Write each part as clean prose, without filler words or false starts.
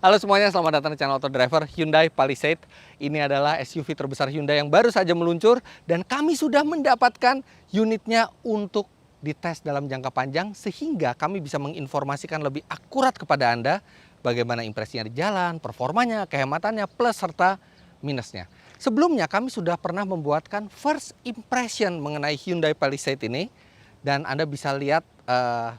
Halo semuanya, selamat datang di channel Auto Driver. Hyundai Palisade ini adalah SUV terbesar Hyundai yang baru saja meluncur dan kami sudah mendapatkan unitnya untuk dites dalam jangka panjang sehingga kami bisa menginformasikan lebih akurat kepada Anda bagaimana impresinya di jalan, performanya, kehematannya, plus serta minusnya. Sebelumnya kami sudah pernah membuatkan first impression mengenai Hyundai Palisade ini dan Anda bisa lihat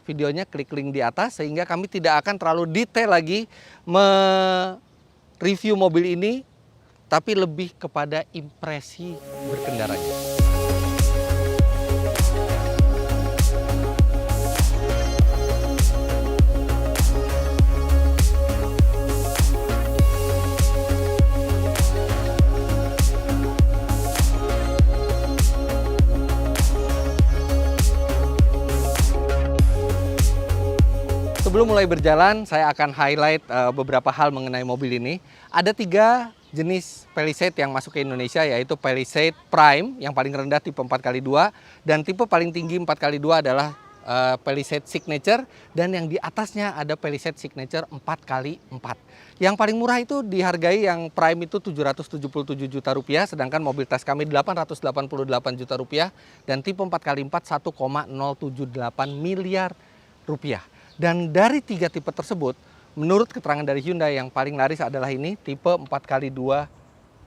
videonya, klik link di atas sehingga kami tidak akan terlalu detail lagi mereview mobil ini, tapi lebih kepada impresi berkendaranya. Sebelum mulai berjalan, saya akan highlight beberapa hal mengenai mobil ini. Ada 3 jenis Palisade yang masuk ke Indonesia, yaitu Palisade Prime yang paling rendah tipe 4x2 dan tipe paling tinggi 4x2 adalah Palisade Signature, dan yang di atasnya ada Palisade Signature 4x4. Yang paling murah itu dihargai yang Prime itu 777 juta rupiah, sedangkan mobil tes kami 888 juta rupiah, dan tipe 4x4 1,078 miliar rupiah. Dan dari 3 tipe tersebut, menurut keterangan dari Hyundai yang paling laris adalah ini, tipe 4x2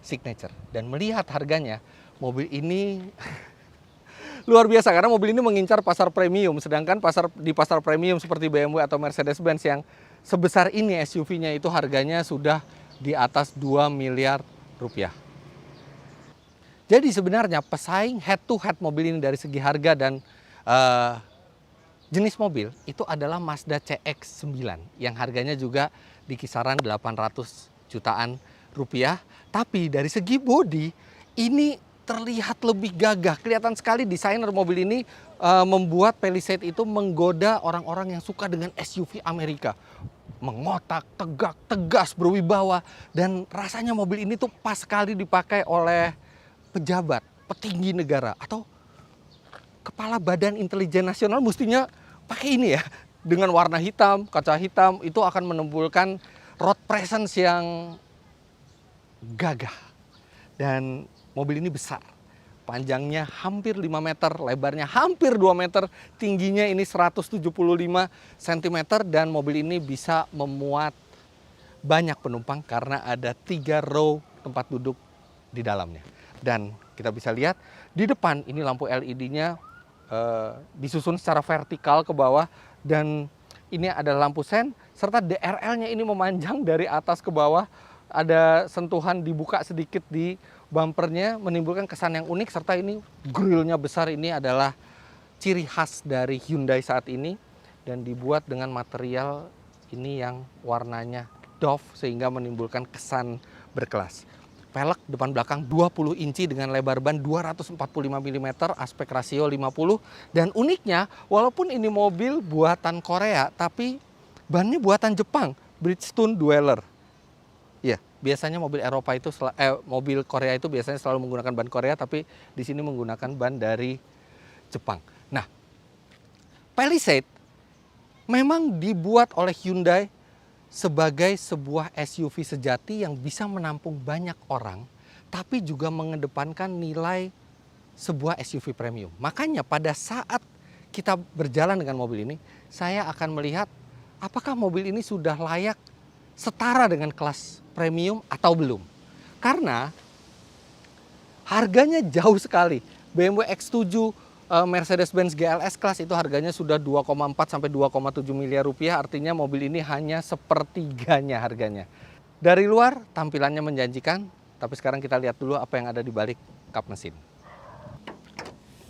Signature. Dan melihat harganya, mobil ini luar biasa karena mobil ini mengincar pasar premium. Sedangkan di pasar premium seperti BMW atau Mercedes-Benz yang sebesar ini SUV-nya itu harganya sudah di atas 2 miliar rupiah. Jadi sebenarnya pesaing head to head mobil ini dari segi harga dan jenis mobil itu adalah Mazda CX-9 yang harganya juga di kisaran 800 jutaan rupiah. Tapi dari segi bodi ini terlihat lebih gagah. Kelihatan sekali desainer mobil ini membuat Palisade itu menggoda orang-orang yang suka dengan SUV Amerika. Mengotak, tegak, tegas, berwibawa. Dan rasanya mobil ini tuh pas sekali dipakai oleh pejabat, petinggi negara atau Kepala Badan Intelijen Nasional mestinya pakai ini ya. Dengan warna hitam, kaca hitam, itu akan menimbulkan road presence yang gagah. Dan mobil ini besar. Panjangnya hampir 5 meter, lebarnya hampir 2 meter, tingginya ini 175 cm, dan mobil ini bisa memuat banyak penumpang karena ada 3 row tempat duduk di dalamnya. Dan kita bisa lihat di depan ini lampu LED-nya disusun secara vertikal ke bawah, dan ini ada lampu sen serta DRL-nya ini memanjang dari atas ke bawah. Ada sentuhan dibuka sedikit di bumpernya menimbulkan kesan yang unik, serta ini grillnya besar. Ini adalah ciri khas dari Hyundai saat ini dan dibuat dengan material ini yang warnanya doff sehingga menimbulkan kesan berkelas. Pelek depan belakang 20 inci dengan lebar ban 245 mm, aspek rasio 50. Dan uniknya, walaupun ini mobil buatan Korea, tapi bannya buatan Jepang, Bridgestone Dweller. Ya, biasanya mobil Eropa itu, mobil Korea itu biasanya selalu menggunakan ban Korea, tapi di sini menggunakan ban dari Jepang. Nah, Palisade memang dibuat oleh Hyundai sebagai sebuah SUV sejati yang bisa menampung banyak orang, tapi juga mengedepankan nilai sebuah SUV premium. Makanya pada saat kita berjalan dengan mobil ini, saya akan melihat apakah mobil ini sudah layak setara dengan kelas premium atau belum. Karena harganya jauh sekali. BMW X7, Mercedes-Benz GLS Class itu harganya sudah 2,4 sampai 2,7 miliar rupiah, artinya mobil ini hanya sepertiganya harganya. Dari luar tampilannya menjanjikan, tapi sekarang kita lihat dulu apa yang ada di balik kap mesin.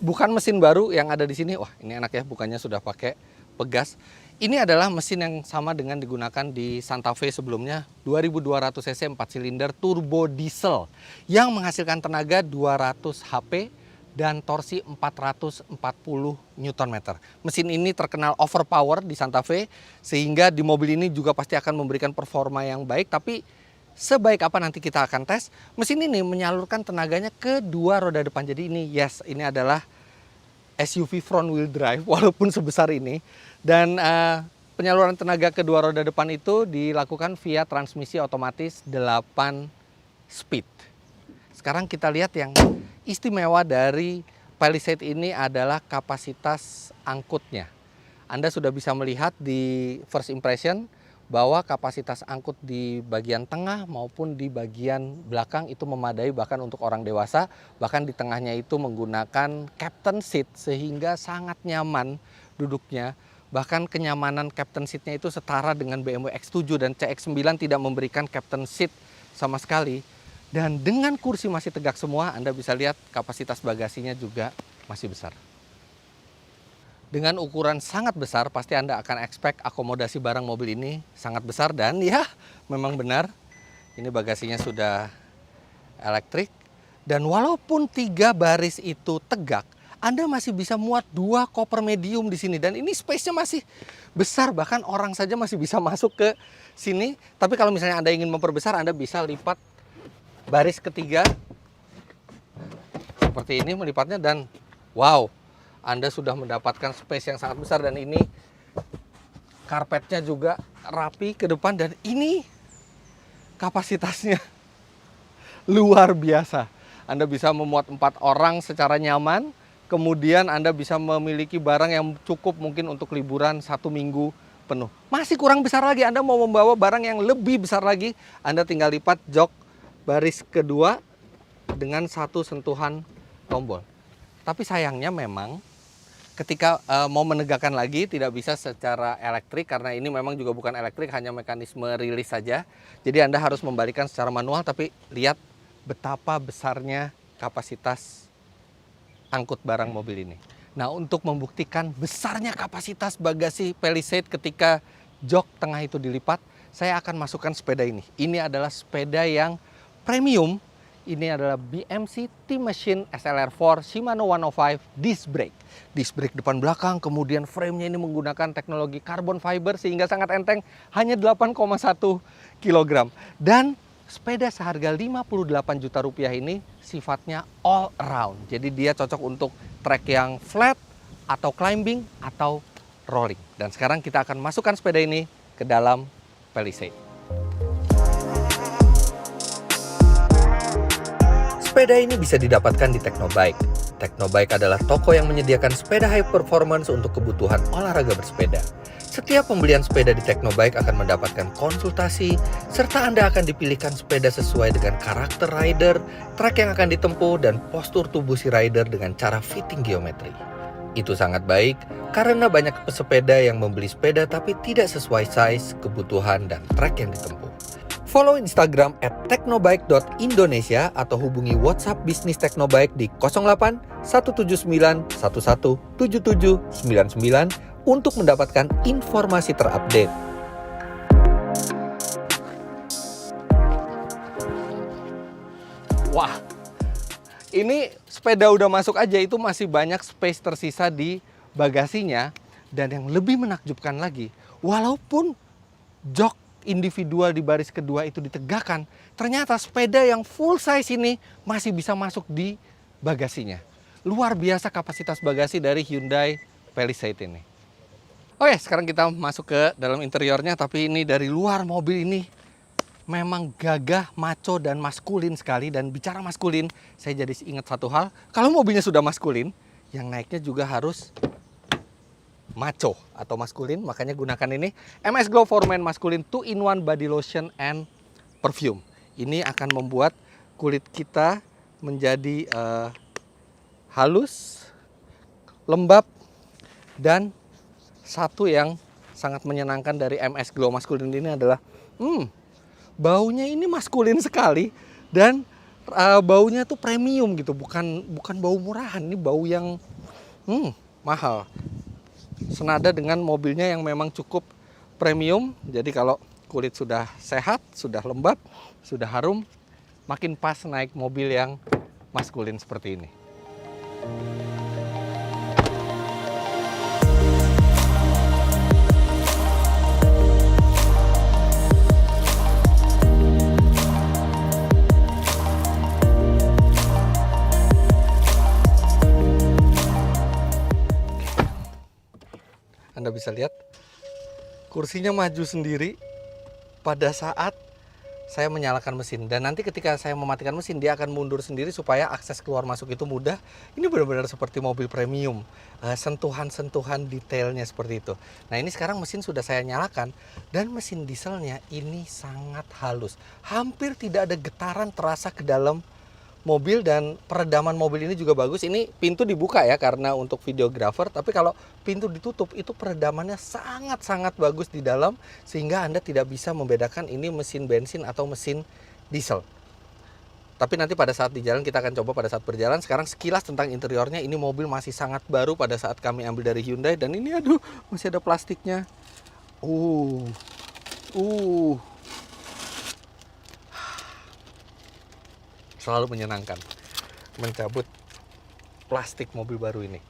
Bukan mesin baru yang ada di sini. Wah, ini enak ya, bukannya sudah pakai pegas. Ini adalah mesin yang sama dengan digunakan di Santa Fe sebelumnya, 2200 cc 4 silinder turbo diesel yang menghasilkan tenaga 200 HP dan torsi 440 Nm. Mesin ini terkenal overpower di Santa Fe, sehingga di mobil ini juga pasti akan memberikan performa yang baik. Tapi sebaik apa nanti kita akan tes, mesin ini menyalurkan tenaganya ke 2 roda depan. Jadi ini ini adalah SUV front wheel drive walaupun sebesar ini. Dan penyaluran tenaga kedua roda depan itu dilakukan via transmisi otomatis 8 speed. Sekarang kita lihat yang istimewa dari Palisade ini adalah kapasitas angkutnya. Anda sudah bisa melihat di first impression bahwa kapasitas angkut di bagian tengah maupun di bagian belakang itu memadai bahkan untuk orang dewasa. Bahkan di tengahnya itu menggunakan captain seat sehingga sangat nyaman duduknya. Bahkan kenyamanan captain seatnya itu setara dengan BMW X7 dan CX-9 tidak memberikan captain seat sama sekali. Dan dengan kursi masih tegak semua, Anda bisa lihat kapasitas bagasinya juga masih besar. Dengan ukuran sangat besar, pasti Anda akan expect akomodasi barang mobil ini sangat besar. Dan ya, memang benar, ini bagasinya sudah elektrik. Dan walaupun 3 baris itu tegak, Anda masih bisa muat 2 koper medium di sini. Dan ini space-nya masih besar, bahkan orang saja masih bisa masuk ke sini. Tapi kalau misalnya Anda ingin memperbesar, Anda bisa lipat baris ketiga. Seperti ini melipatnya dan wow, Anda sudah mendapatkan space yang sangat besar. Dan ini karpetnya juga rapi ke depan. Dan ini kapasitasnya luar biasa. Anda bisa memuat 4 orang secara nyaman. Kemudian Anda bisa memiliki barang yang cukup mungkin untuk liburan 1 minggu penuh. Masih kurang besar lagi, Anda mau membawa barang yang lebih besar lagi, Anda tinggal lipat jok baris kedua dengan 1 sentuhan tombol. Tapi sayangnya memang ketika mau menegakkan lagi tidak bisa secara elektrik, karena ini memang juga bukan elektrik, hanya mekanisme rilis saja. Jadi Anda harus membalikan secara manual. Tapi lihat betapa besarnya kapasitas angkut barang mobil ini. Nah, untuk membuktikan besarnya kapasitas bagasi Palisade ketika jok tengah itu dilipat, saya akan masukkan sepeda ini. Ini adalah sepeda yang premium. Ini adalah BMC T-Machine SLR4 Shimano 105 disc brake. Disc brake depan belakang, kemudian frame-nya ini menggunakan teknologi carbon fiber sehingga sangat enteng, hanya 8,1 kg. Dan sepeda seharga 58 juta rupiah ini sifatnya all around. Jadi dia cocok untuk trek yang flat, atau climbing, atau rolling. Dan sekarang kita akan masukkan sepeda ini ke dalam Palisade. Sepeda ini bisa didapatkan di Teknobike. Teknobike adalah toko yang menyediakan sepeda high performance untuk kebutuhan olahraga bersepeda. Setiap pembelian sepeda di Teknobike akan mendapatkan konsultasi, serta Anda akan dipilihkan sepeda sesuai dengan karakter rider, trek yang akan ditempuh, dan postur tubuh si rider dengan cara fitting geometri. Itu sangat baik karena banyak pesepeda yang membeli sepeda tapi tidak sesuai size, kebutuhan, dan trek yang ditempuh. Follow Instagram @teknobike.indonesia atau hubungi WhatsApp bisnis Teknobike di 08 179 11 7799 untuk mendapatkan informasi terupdate. Wah, ini sepeda udah masuk aja itu masih banyak space tersisa di bagasinya. Dan yang lebih menakjubkan lagi, walaupun jok individual di baris kedua itu ditegakkan, ternyata sepeda yang full size ini masih bisa masuk di bagasinya. Luar biasa kapasitas bagasi dari Hyundai Palisade ini. Oke, sekarang kita masuk ke dalam interiornya. Tapi ini dari luar mobil ini memang gagah, maco, dan maskulin sekali. Dan bicara maskulin, saya jadi ingat satu hal. Kalau mobilnya sudah maskulin, yang naiknya juga harus maco atau maskulin. Makanya gunakan ini MS Glow for Men Maskulin 2-in-1 Body Lotion and Perfume. Ini akan membuat kulit kita menjadi halus, lembab, dan satu yang sangat menyenangkan dari MS Glow Maskulin ini adalah baunya ini maskulin sekali. Dan baunya tuh premium gitu, bukan bau murahan. Ini bau yang mahal. Senada dengan mobilnya yang memang cukup premium. Jadi kalau kulit sudah sehat, sudah lembab, sudah harum, makin pas naik mobil yang maskulin seperti ini. Anda bisa lihat kursinya maju sendiri pada saat saya menyalakan mesin, dan nanti ketika saya mematikan mesin dia akan mundur sendiri supaya akses keluar masuk itu mudah. Ini benar-benar seperti mobil premium, sentuhan-sentuhan detailnya seperti itu. Nah ini sekarang mesin sudah saya nyalakan, dan mesin dieselnya ini sangat halus, hampir tidak ada getaran terasa ke dalam mobil, dan peredaman mobil ini juga bagus. Ini pintu dibuka ya karena untuk videographer, tapi kalau pintu ditutup itu peredamannya sangat-sangat bagus di dalam, sehingga Anda tidak bisa membedakan ini mesin bensin atau mesin diesel. Tapi nanti pada saat di jalan kita akan coba pada saat berjalan. Sekarang sekilas tentang interiornya, ini mobil masih sangat baru pada saat kami ambil dari Hyundai, dan ini aduh masih ada plastiknya. Selalu menyenangkan mencabut plastik mobil baru ini.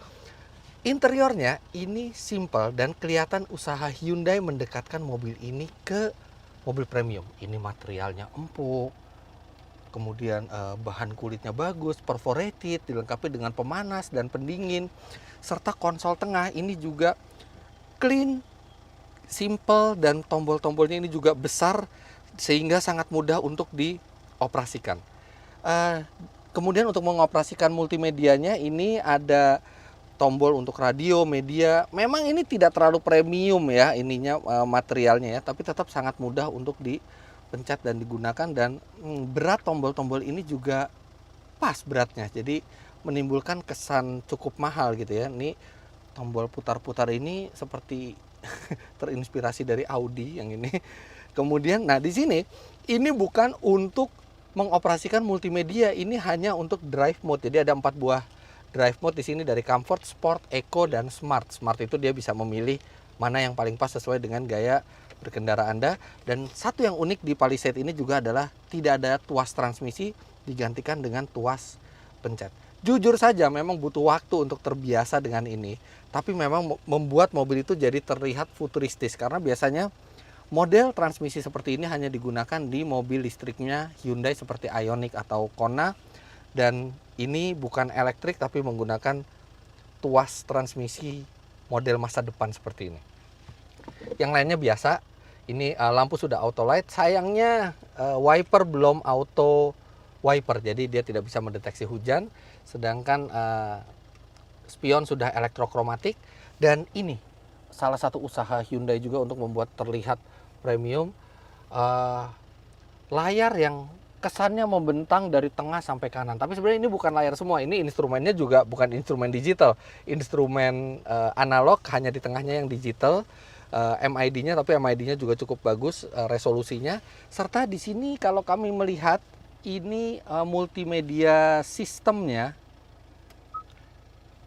Interiornya ini simple dan kelihatan usaha Hyundai mendekatkan mobil ini ke mobil premium. Ini materialnya empuk, kemudian bahan kulitnya bagus, perforated, dilengkapi dengan pemanas dan pendingin, serta konsol tengah ini juga clean, simple, dan tombol-tombolnya ini juga besar sehingga sangat mudah untuk dioperasikan. Kemudian untuk mengoperasikan multimedianya ini ada tombol untuk radio, media. Memang ini tidak terlalu premium ya ininya, materialnya ya, tapi tetap sangat mudah untuk dipencet dan digunakan, dan berat tombol-tombol ini juga pas beratnya. Jadi menimbulkan kesan cukup mahal gitu ya. Ini tombol putar-putar ini seperti terinspirasi dari Audi yang ini. Kemudian nah di sini ini bukan untuk mengoperasikan multimedia, ini hanya untuk drive mode. Jadi ada 4 buah drive mode di sini, dari comfort, sport, eco, dan smart. Smart itu dia bisa memilih mana yang paling pas sesuai dengan gaya berkendara Anda. Dan satu yang unik di Palisade ini juga adalah tidak ada tuas transmisi, digantikan dengan tuas pencet. Jujur saja memang butuh waktu untuk terbiasa dengan ini, tapi memang membuat mobil itu jadi terlihat futuristis, karena biasanya model transmisi seperti ini hanya digunakan di mobil listriknya Hyundai seperti Ioniq atau Kona, dan ini bukan elektrik tapi menggunakan tuas transmisi model masa depan seperti ini. Yang lainnya biasa, ini lampu sudah auto light, sayangnya wiper belum auto wiper, jadi dia tidak bisa mendeteksi hujan, sedangkan spion sudah elektrokromatik. Dan ini salah satu usaha Hyundai juga untuk membuat terlihat premium, layar yang kesannya membentang dari tengah sampai kanan. Tapi sebenarnya ini bukan layar semua, ini instrumennya juga bukan instrumen digital, instrumen analog, hanya di tengahnya yang digital. MID-nya, tapi MID-nya juga cukup bagus resolusinya. Serta di sini kalau kami melihat ini multimedia sistemnya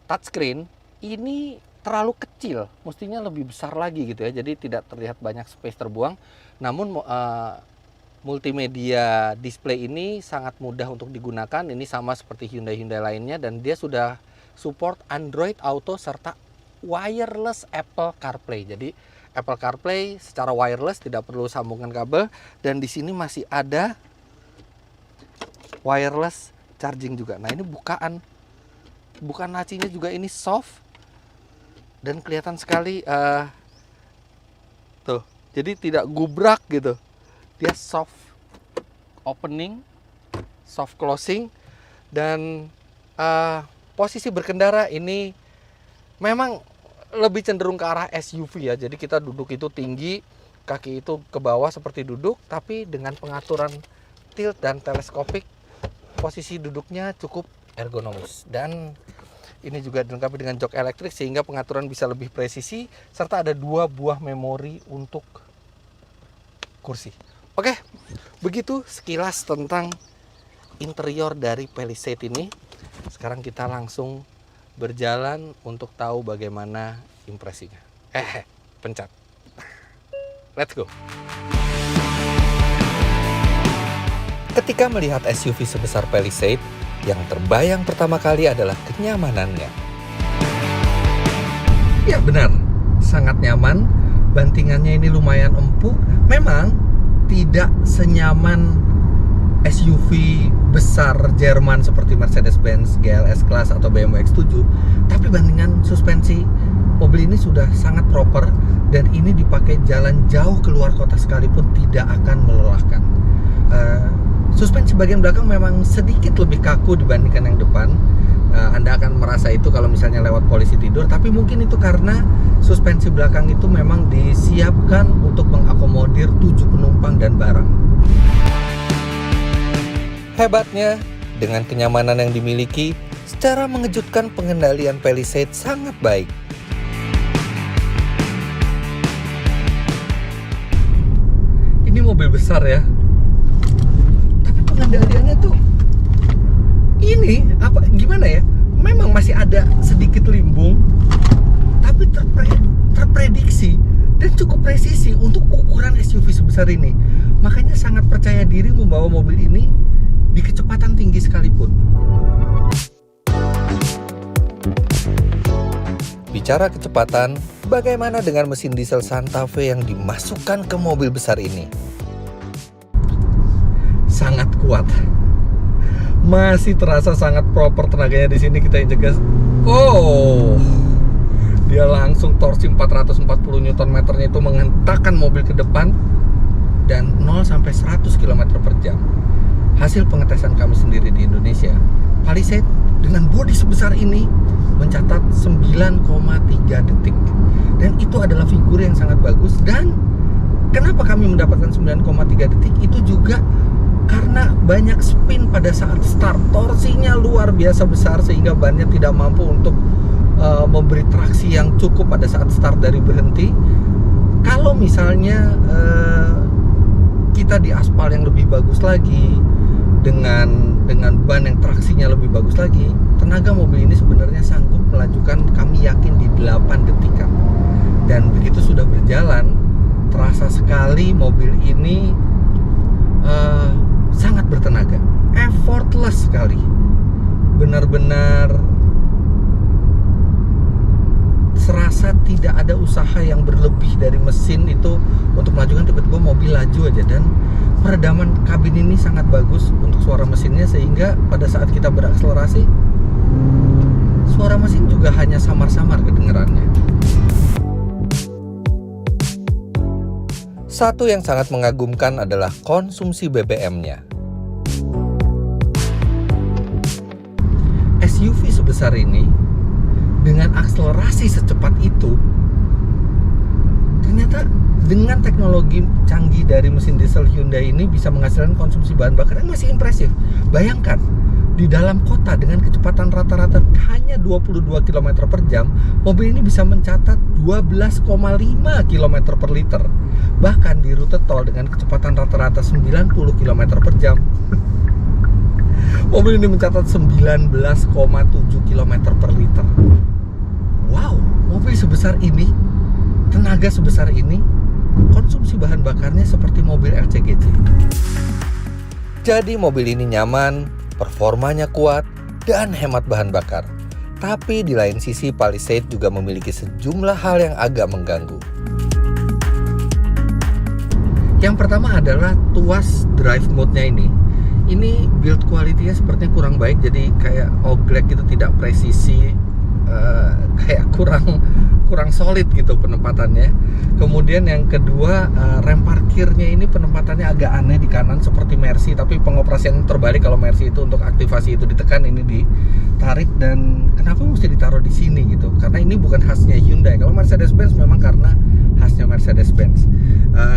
touchscreen ini terlalu kecil, mestinya lebih besar lagi gitu ya, jadi tidak terlihat banyak space terbuang. Namun multimedia display ini sangat mudah untuk digunakan, ini sama seperti Hyundai lainnya, dan dia sudah support Android Auto serta wireless Apple CarPlay. Jadi Apple CarPlay secara wireless, tidak perlu sambungan kabel, dan di sini masih ada wireless charging juga. Nah ini bukaan lacinya juga ini soft, dan kelihatan sekali tuh, jadi tidak gubrak gitu, dia soft opening, soft closing, dan posisi berkendara ini memang lebih cenderung ke arah SUV ya. Jadi kita duduk itu tinggi, kaki itu ke bawah seperti duduk, tapi dengan pengaturan tilt dan teleskopik, posisi duduknya cukup ergonomis. Dan ini juga dilengkapi dengan jok elektrik sehingga pengaturan bisa lebih presisi, serta ada 2 buah memori untuk kursi. Oke, begitu sekilas tentang interior dari Palisade ini. Sekarang kita langsung berjalan untuk tahu bagaimana impresinya. Pencet. Let's go. Ketika melihat SUV sebesar Palisade, yang terbayang pertama kali adalah kenyamanannya. Ya benar, sangat nyaman. Bantingannya ini lumayan empuk. Memang tidak senyaman SUV besar Jerman seperti Mercedes-Benz GLS Class atau BMW X7, tapi bantingan suspensi mobil ini sudah sangat proper dan ini dipakai jalan jauh keluar kota sekalipun tidak akan melelahkan. Suspensi bagian belakang memang sedikit lebih kaku dibandingkan yang depan. Anda akan merasa itu kalau misalnya lewat polisi tidur, tapi mungkin itu karena suspensi belakang itu memang disiapkan untuk mengakomodir 7 penumpang dan barang. Hebatnya, dengan kenyamanan yang dimiliki, secara mengejutkan pengendalian Palisade sangat baik. Ini mobil besar ya, tapi pengendaliannya tuh gimana ya? Memang masih ada sedikit limbung, tapi terprediksi dan cukup presisi untuk ukuran SUV sebesar ini. Makanya sangat percaya diri membawa mobil ini di kecepatan tinggi sekalipun. Bicara kecepatan, bagaimana dengan mesin diesel Santa Fe yang dimasukkan ke mobil besar ini? Sangat kuat. Masih terasa sangat proper tenaganya di sini. Kita injek gas. Oh, dia langsung torsi 440 Nm-nya itu menghentakkan mobil ke depan dan 0 sampai 100 km per jam. Hasil pengetesan kami sendiri di Indonesia, Palisade dengan bodi sebesar ini mencatat 9,3 detik. Dan itu adalah figur yang sangat bagus. Dan kenapa kami mendapatkan 9,3 detik? Itu juga karena banyak spin pada saat start. Torsinya luar biasa besar sehingga bannya tidak mampu untuk memberi traksi yang cukup pada saat start dari berhenti. Kalau misalnya kita di aspal yang lebih bagus lagi, dengan ban yang traksinya lebih bagus lagi, tenaga mobil ini sebenarnya sanggup melajukan, kami yakin, di 8 detikan. Dan begitu sudah berjalan, terasa sekali mobil ini sangat bertenaga, effortless sekali, benar-benar serasa tidak ada usaha yang berlebih dari mesin itu untuk melajukan. Tiba-tiba mobil laju aja. Dan peredaman kabin ini sangat bagus untuk suara mesinnya, sehingga pada saat kita berakselerasi, suara mesin juga hanya samar-samar kedengarannya. Satu yang sangat mengagumkan adalah konsumsi BBM-nya. SUV sebesar ini dengan akselerasi secepat itu, ternyata dengan teknologi canggih dari mesin diesel Hyundai ini bisa menghasilkan konsumsi bahan bakar yang masih impresif. Bayangkan, di dalam kota dengan kecepatan rata-rata hanya 22 km per jam, mobil ini bisa mencatat 12,5 km per liter. Bahkan di rute tol dengan kecepatan rata-rata 90 km per jam, mobil ini mencatat 19,7 km per liter. Wow, mobil sebesar ini, tenaga sebesar ini, konsumsi bahan bakarnya seperti mobil LCGC. Jadi mobil ini nyaman, performanya kuat, dan hemat bahan bakar. Tapi di lain sisi, Palisade juga memiliki sejumlah hal yang agak mengganggu. Yang pertama adalah tuas drive mode-nya ini. Ini build quality-nya sepertinya kurang baik, jadi kayak oglek gitu, tidak presisi, kayak kurang solid gitu penempatannya. Kemudian yang kedua, rem parkirnya ini penempatannya agak aneh di kanan seperti Mercy, tapi pengoperasian terbalik. Kalau Mercy itu untuk aktivasi itu ditekan, ini ditarik. Dan kenapa mesti ditaruh di sini gitu? Karena ini bukan khasnya Hyundai. Kalau Mercedes-Benz memang karena khasnya Mercedes-Benz.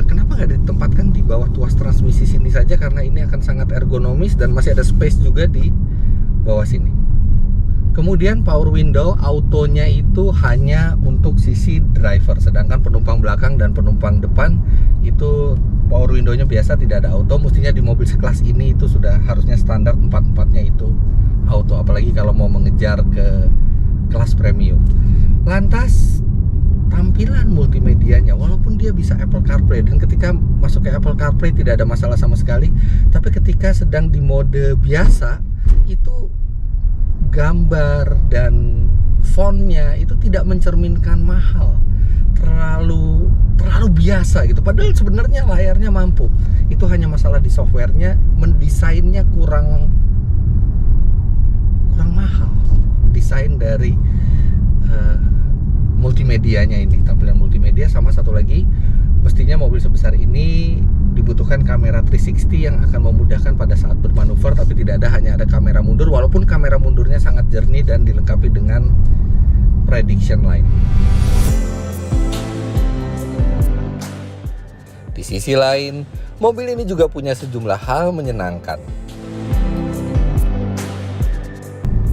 Kenapa nggak ditempatkan di bawah tuas transmisi sini saja? Karena ini akan sangat ergonomis dan masih ada space juga di bawah sini. Kemudian power window autonya itu hanya untuk sisi driver, sedangkan penumpang belakang dan penumpang depan itu power window-nya biasa, tidak ada auto. Mestinya di mobil sekelas ini itu sudah harusnya standar 4-4-nya itu auto, apalagi kalau mau mengejar ke kelas premium. Lantas tampilan multimedianya, walaupun dia bisa Apple CarPlay, dan ketika masuk ke Apple CarPlay tidak ada masalah sama sekali, tapi ketika sedang di mode biasa itu gambar dan fontnya itu tidak mencerminkan mahal, terlalu biasa gitu. Padahal sebenarnya layarnya mampu. Itu hanya masalah di softwarenya, mendesainnya kurang mahal. Desain dari multimedianya ini, tampilan multimedia. Sama satu lagi, mestinya mobil sebesar ini dibutuhkan kamera 360 yang akan memudahkan pada saat bermanuver, tapi tidak ada, hanya ada kamera mundur, walaupun kamera mundurnya sangat jernih dan dilengkapi dengan prediction light. Di sisi lain, mobil ini juga punya sejumlah hal menyenangkan.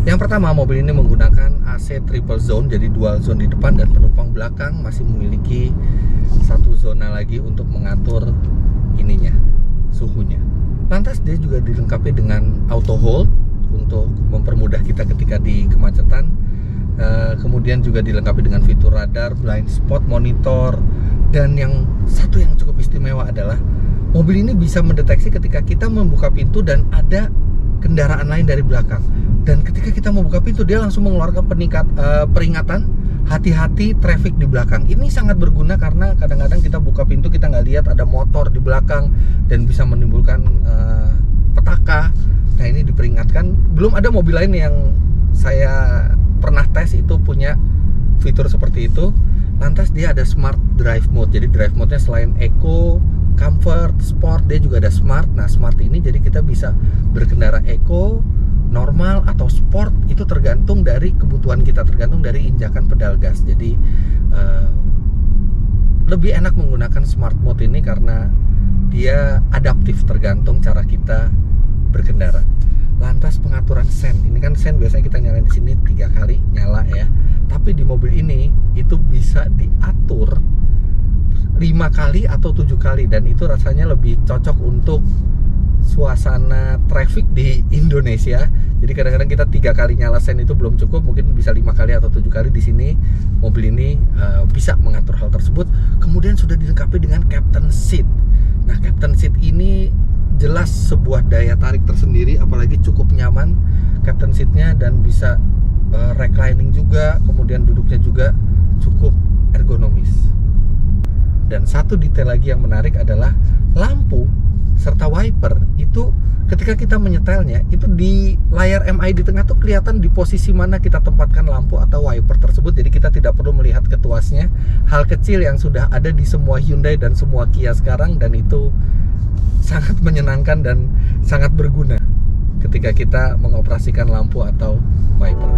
Yang pertama, mobil ini menggunakan AC triple zone, jadi dual zone di depan, dan penumpang belakang masih memiliki satu zona lagi untuk mengatur ininya, suhunya. Lantas dia juga dilengkapi dengan auto hold untuk mempermudah kita ketika di kemacetan. Kemudian juga dilengkapi dengan fitur radar, blind spot monitor, dan yang satu yang cukup istimewa adalah mobil ini bisa mendeteksi ketika kita membuka pintu dan ada kendaraan lain dari belakang. Dan ketika kita membuka pintu, dia langsung mengeluarkan peringatan hati-hati traffic di belakang. Ini sangat berguna karena kadang-kadang kita buka pintu, kita nggak lihat ada motor di belakang dan bisa menimbulkan petaka. Nah, ini diperingatkan. Belum ada mobil lain yang saya pernah tes itu punya fitur seperti itu. Lantas dia ada smart drive mode. Jadi drive mode-nya selain eco, comfort, sport, dia juga ada smart. Nah, smart ini jadi kita bisa berkendara eco, normal, atau sport. Itu tergantung dari kebutuhan kita, tergantung dari injakan pedal gas. Jadi lebih enak menggunakan smart mode ini karena dia adaptif tergantung cara kita berkendara. Lantas pengaturan sen, ini kan sen biasanya kita nyalain di sini 3 kali nyala ya. Tapi di mobil ini itu bisa diatur 5 kali atau 7 kali, dan itu rasanya lebih cocok untuk suasana traffic di Indonesia. Jadi kadang-kadang kita 3 kali nyala sen itu belum cukup, mungkin bisa 5 kali atau 7 kali. Di sini mobil ini bisa mengatur hal tersebut. Kemudian sudah dilengkapi dengan captain seat. Nah, captain seat ini jelas sebuah daya tarik tersendiri, apalagi cukup nyaman captain seatnya, dan bisa reclining juga, kemudian duduknya juga cukup ergonomis. Dan satu detail lagi yang menarik adalah lampu serta wiper itu ketika kita menyetelnya, itu di layar MI di tengah tuh kelihatan di posisi mana kita tempatkan lampu atau wiper tersebut. Jadi kita tidak perlu melihat ke tuasnya. Hal kecil yang sudah ada di semua Hyundai dan semua Kia sekarang, dan itu sangat menyenangkan dan sangat berguna ketika kita mengoperasikan lampu atau wiper.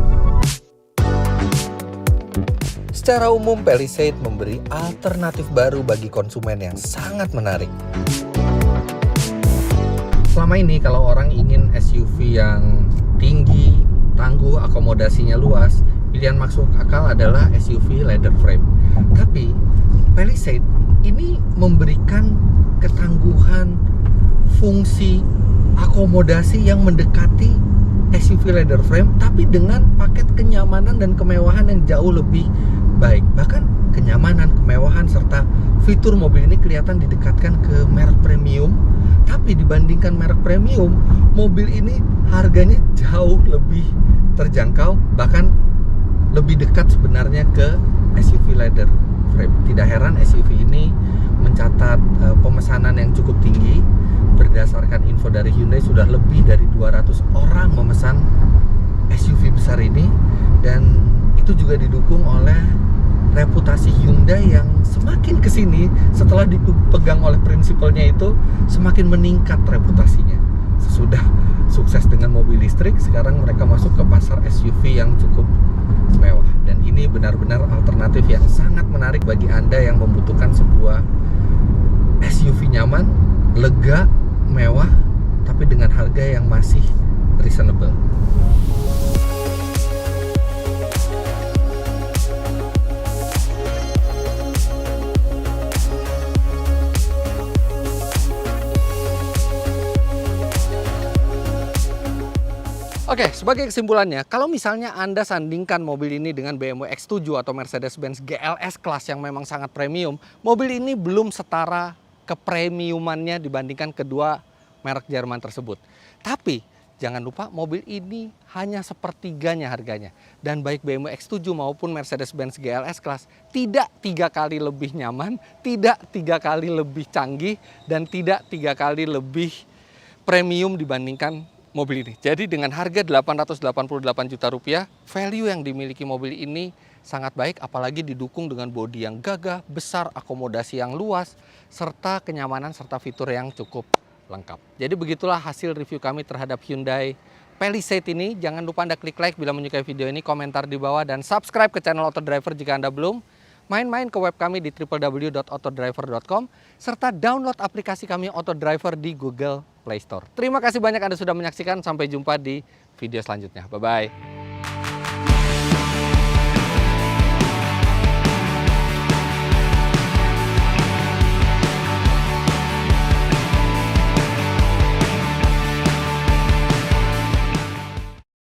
Secara umum, Palisade memberi alternatif baru bagi konsumen yang sangat menarik. Selama ini kalau orang ingin SUV yang tinggi, tangguh, akomodasinya luas, pilihan masuk akal adalah SUV leather frame. Tapi Palisade ini memberikan ketangguhan, fungsi, akomodasi yang mendekati SUV leather frame, tapi dengan paket kenyamanan dan kemewahan yang jauh lebih baik. Bahkan kenyamanan, kemewahan, serta fitur mobil ini kelihatan didekatkan ke merek premium. Tapi dibandingkan merek premium, mobil ini harganya jauh lebih terjangkau, bahkan lebih dekat sebenarnya ke SUV leather frame. Tidak heran SUV ini mencatat pemesanan yang cukup tinggi. Berdasarkan info dari Hyundai, sudah lebih dari 200 orang memesan SUV besar ini, dan itu juga didukung oleh reputasi Hyundai yang semakin kesini setelah dipegang oleh prinsipalnya itu semakin meningkat reputasinya. Sesudah sukses dengan mobil listrik, sekarang mereka masuk ke pasar SUV yang cukup mewah, dan ini benar-benar alternatif yang sangat menarik bagi Anda yang membutuhkan sebuah SUV nyaman, lega, mewah, tapi dengan harga yang masih reasonable. Oke, sebagai kesimpulannya, kalau misalnya Anda sandingkan mobil ini dengan BMW X7 atau Mercedes-Benz GLS Class yang memang sangat premium, mobil ini belum setara kepremiumannya dibandingkan kedua merek Jerman tersebut. Tapi jangan lupa mobil ini hanya sepertiganya harganya. Dan baik BMW X7 maupun Mercedes-Benz GLS Class tidak 3 kali lebih nyaman, tidak 3 kali lebih canggih, dan tidak 3 kali lebih premium dibandingkan mobil ini. Jadi dengan harga 888 juta rupiah, value yang dimiliki mobil ini sangat baik, apalagi didukung dengan bodi yang gagah, besar, akomodasi yang luas, serta kenyamanan serta fitur yang cukup lengkap. Jadi begitulah hasil review kami terhadap Hyundai Palisade ini. Jangan lupa Anda klik like bila menyukai video ini, komentar di bawah, dan subscribe ke channel Autodriver jika Anda belum. Main-main ke web kami di www.autodriver.com, serta download aplikasi kami Autodriver di Google Play Store. Terima kasih banyak Anda sudah menyaksikan. Sampai jumpa di video selanjutnya. Bye-bye.